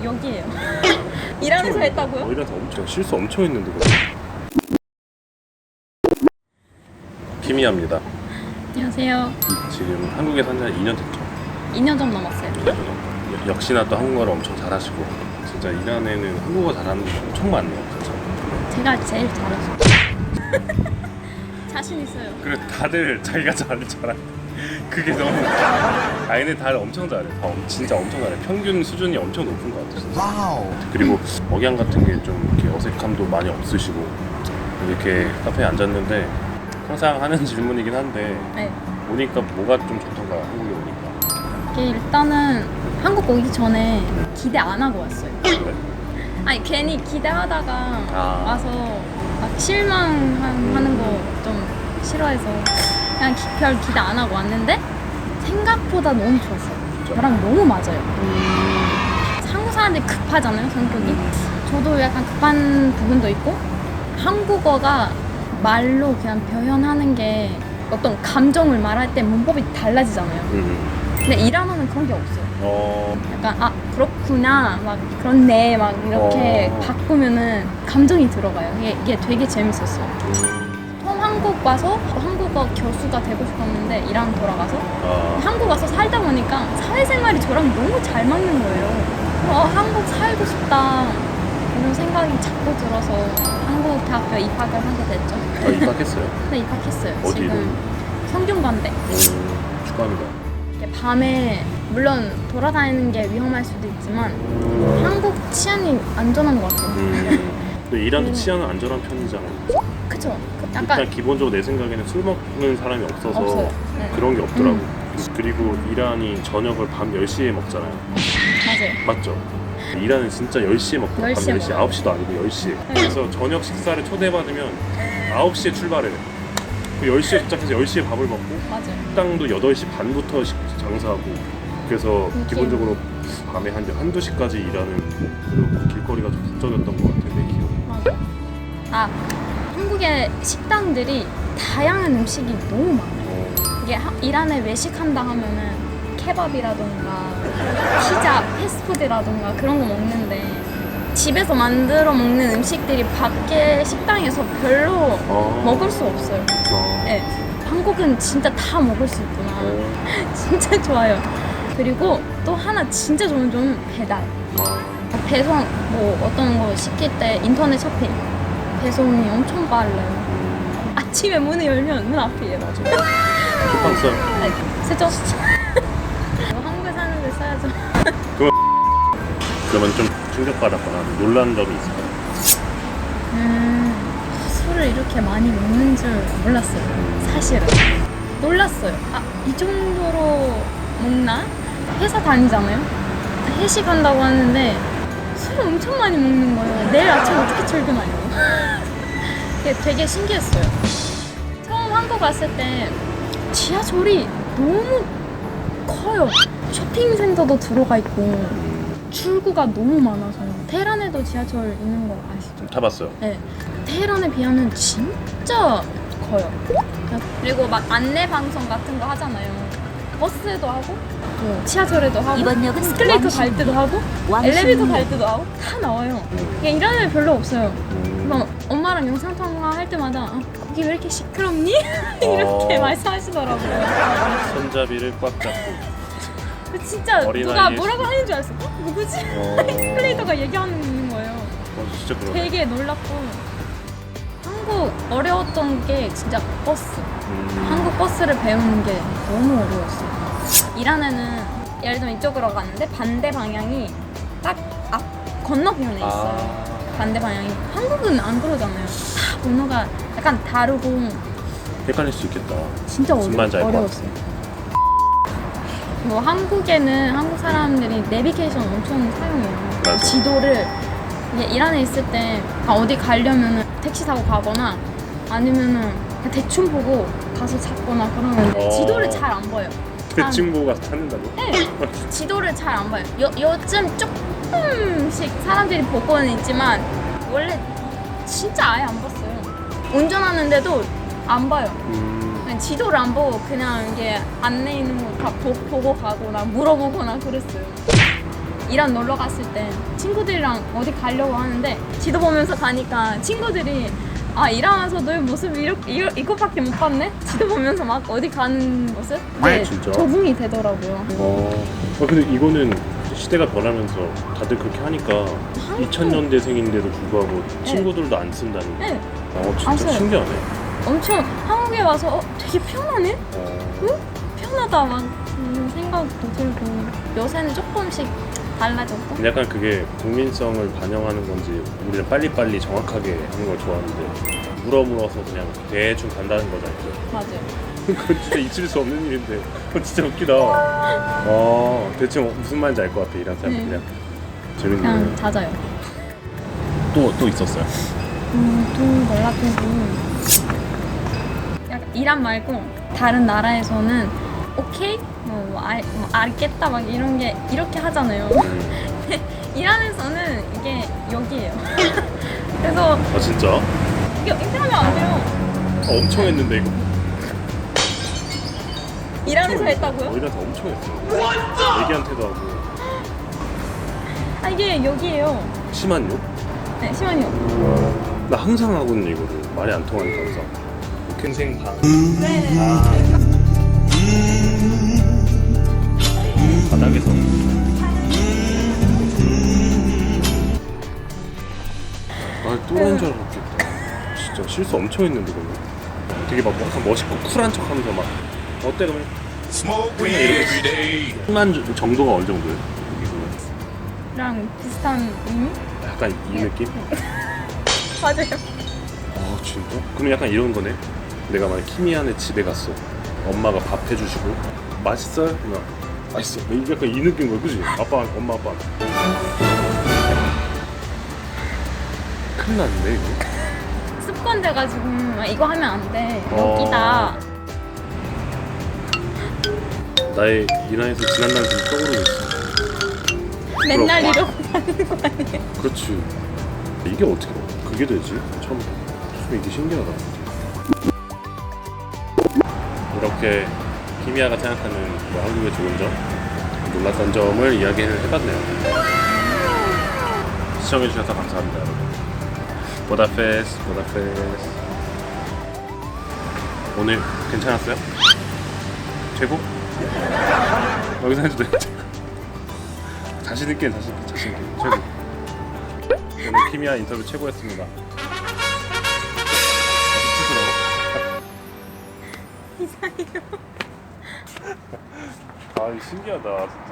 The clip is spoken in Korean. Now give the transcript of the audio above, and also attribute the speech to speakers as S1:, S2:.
S1: 여기에요. 이란에서 했다고요?
S2: 이란에서 엄청 실수 엄청 했는데 그거. 키미야입니다.
S1: 안녕하세요.
S2: 지금 한국에 산 지 2년 됐죠.
S1: 2년 좀 넘었어요.
S2: 2년 정도. 역시나 또 한국어를 엄청 잘하시고 진짜 이란에는 한국어 잘하는 분 엄청 많네요. 진짜.
S1: 제가 제일 잘하죠. 자신 있어요.
S2: 그래 다들 자기가 잘하는 줄 알아. 그게 너무 얘네 다들 엄청 잘해. 진짜 엄청 잘해. 평균 수준이 엄청 높은 것 같아요. 와우. 그리고 억양 같은 게 좀 이렇게 어색함도 많이 없으시고 이렇게 카페에 앉았는데 항상 하는 질문이긴 한데
S1: 네.
S2: 오니까 뭐가 좀 좋던가요? 한국에 오니까.
S1: 이게 일단은 한국 오기 전에 기대 안 하고 왔어요.
S2: 그래?
S1: 아니 괜히 기대하다가 와서 막 실망하는 거 좀 싫어해서 그냥 별 기대 안 하고 왔는데 생각보다 너무 좋았어요. 저랑 너무 맞아요. 한국 사람들이 급하잖아요, 성격이. 저도 약간 급한 부분도 있고 한국어가 말로 그냥 표현하는 게 어떤 감정을 말할 때 문법이 달라지잖아요. 근데 이란어는 그런 게 없어요. 약간 그렇구나 막 그렇네 막 이렇게 바꾸면은 감정이 들어가요. 이게 되게 재밌었어요. 처음 한국 와서 한국어 교수가 되고 싶었는데 이란 돌아가서 한국 와서 살다 보니까 사회생활이 저랑 너무 잘 맞는 거예요. 한국 살고 싶다 이런 생각이 자꾸 들어서 한국 대학교 입학을 하게 됐죠.
S2: 입학했어요?
S1: 네, 입학했어요.
S2: 어디로?
S1: 지금 성균관대.
S2: 축하합니다.
S1: 밤에 물론 돌아다니는 게 위험할 수도 있지만 한국 치안이 안전한 것 같아요.
S2: 근데 이란도 치안은 안전한 편이잖아요.
S1: 그쵸? 약간
S2: 일단 기본적으로 내 생각에는 술 먹는 사람이 없어서
S1: 없어요. 네.
S2: 그런 게 없더라고. 그리고 이란이 저녁을 밤 10시에 먹잖아요.
S1: 맞아요.
S2: 맞죠? 이란은 진짜 10시에 먹더라고요. 밤
S1: 10시에
S2: 10시, 9시도 아니고 10시에. 그래서 저녁 식사를 초대받으면 9시에 출발을 해. 10시에 도착해서 10시에 밥을 먹고
S1: 맞아요.
S2: 식당도 8시 반부터 장사하고 그래서 기본적으로 밤에 한두 시까지 일하는 그런 길거리가 좀 북적였던 것 같아요. 내 기억에.
S1: 맞아요. 한국의 식당들이 다양한 음식이 너무 많아요. 이게 이란에 외식한다 하면은 케밥이라던가 피자, 패스트푸드라던가 그런 거 먹는데 집에서 만들어 먹는 음식들이 밖에 식당에서 별로 먹을 수 없어요. 네. 한국은 진짜 다 먹을 수 있구나. 진짜 좋아요. 그리고 또 하나 진짜 좋은 점은 배달. 배송 뭐 어떤 거 시킬 때 인터넷 쇼핑 배송이 엄청 빨라요. 아침에 문을 열면 문 앞이에요.
S2: 맞아요. 쿠팡 써요?
S1: 쓰죠? 한국에 사는데 써야죠.
S2: 그러면 좀 충격받았거나 놀란 점이 있을까요?
S1: 술을 이렇게 많이 먹는 줄 몰랐어요. 사실은 놀랐어요. 이 정도로 먹나? 회사 다니잖아요. 회식한다고 하는데 술을 엄청 많이 먹는 거예요. 내일 아침 어떻게 출근하냐고. 그게 되게 신기했어요. 처음 한국 왔을 때 지하철이 너무 커요. 쇼핑센터도 들어가 있고 출구가 너무 많아서요. 테헤란에도 지하철 있는 거 아시죠?
S2: 타봤어요.
S1: 네. 테헤란에 비하면 진짜 커요. 그리고 막 안내 방송 같은 거 하잖아요. 버스에도 하고, 지하철에도 하고,
S3: 이번 역은
S1: 스클레이터 갈 때도 하고, 엘리베이터 갈 때도 하고 다 나와요. 그냥 이런 애 별로 없어요. 그래서 엄마랑 영상 통화할 때마다 거기 왜 이렇게 시끄럽니? 이렇게 말씀하시더라고요.
S2: 손잡이를 꽉 잡고.
S1: 진짜 누가 뭐라고 하는 줄 알았어. 누구지? 스클레이터가 얘기하는 거예요.
S2: 진짜 그러네.
S1: 되게 놀랍고 한국 어려웠던 게 진짜 버스. 한국 버스를 배우는 게 너무 어려웠어요. 이란에는 예를 들면 이쪽으로 갔는데 반대 방향이 딱 앞 건너편에 있어요. 반대 방향이. 한국은 안 그러잖아요. 다 번호가 약간 다르고
S2: 헷갈릴 수 있겠다.
S1: 진짜 어려웠어요. 뭐 한국에는 한국 사람들이 내비게이션 엄청 사용해요.
S2: 맞아.
S1: 지도를 이란에 있을 때 어디 가려면은 택시 타고 가거나 아니면은 그냥 대충 보고 가서 찾거나 그러는데 지도를 잘 안 봐요.
S2: 대충 보고 가서 찾는다고?
S1: 네. 지도를 잘 안 봐요. 요즘 조금씩 사람들이 보고는 있지만 원래 진짜 아예 안 봤어요. 운전하는데도 안 봐요. 그냥 지도를 안 보고 그냥 이게 안내 있는 거 다 보고 가거나 물어보거나 그랬어요. 이란 놀러 갔을 때 친구들이랑 어디 가려고 하는데 지도 보면서 가니까 친구들이 아 이란 와서 너의 모습 이것밖에 못 봤네? 지도 보면서 막 어디 가는 모습? 네,
S2: 진짜?
S1: 적응이 되더라고요.
S2: 근데 이거는 시대가 변하면서 다들 그렇게 하니까 2000년대생인데도 불구하고 친구들도 안 쓴다는 거.
S1: 네,
S2: 진짜
S1: 안 써요.
S2: 신기하네.
S1: 엄청 한국에 와서 되게 편하네? 응? 편하다 막 생각도 들고 요새는 조금씩 달라졌고
S2: 약간 그게 국민성을 반영하는 건지 우리는 빨리빨리 정확하게 하는 걸 좋아하는데 물어물어서 그냥 대충 간다는 거잖아요.
S1: 맞아요.
S2: 그건 진짜 잊을 수 없는 일인데 그건 진짜 웃기다. 대충 무슨 말인지 알 것 같아. 이런 사람 그냥 재밌네.
S1: 그냥 잦아요.
S2: 또 있었어요?
S1: 또 몰랐던 약간 이란 말고 다른 나라에서는 오케이? 알겠다 막 이런 게 이렇게 하잖아요. 이란에서는 이게 여기예요. 그래서
S2: 진짜?
S1: 이렇게 하면 안 돼요.
S2: 엄청 했는데 이거.
S1: 이란에서 했다고요?
S2: 우리나라 엄청 했어. 애기한테도 하고.
S1: 이게 여기예요.
S2: 심한 욕?
S1: 네, 심한요.
S2: 나 항상 하거든 이거를. 말이 안 통하니까 항상. 캔생 반. 바닥에서. 또라이인 줄 알았겠다. 진짜 실수 엄청 했는데 그거. 되게 막 약간 멋있고 쿨한 척하면서 막 어때 그러면 이렇게 심한 정도가 어느 정도예요? 이거는
S1: 랑 비슷한 의미?
S2: 약간 이 느낌?
S1: 맞아요.
S2: 진짜? 그럼 약간 이런 거네. 내가 만약 키미야네 집에 갔어. 엄마가 밥 해주시고 맛있어요? 그냥 맛있어. 약간 이 느낌 거야, 그지? 엄마 아빠. 큰일 났네 이거.
S1: 습관 돼가지고 이거 하면 안 돼. 여기다.
S2: 나의 이란에서 지난 날 지금 떠오르고 있어.
S1: 맨날 이러고 다니는 거 아니에요?
S2: 그렇지. 이게 어떻게 그게 되지? 참 이게 신기하다. 이렇게 키미야가 생각하는 한국의 좋은 점, 놀랐던 점을 이야기를 해봤네요. 시청해주셔서 감사합니다, 여러분. 보다페스. 오늘 괜찮았어요? 최고? 여기서 해도 돼? 자신있게 최고. 오늘 키미야 인터뷰 최고였습니다.
S1: 이상해요.
S2: 신기하다 진짜.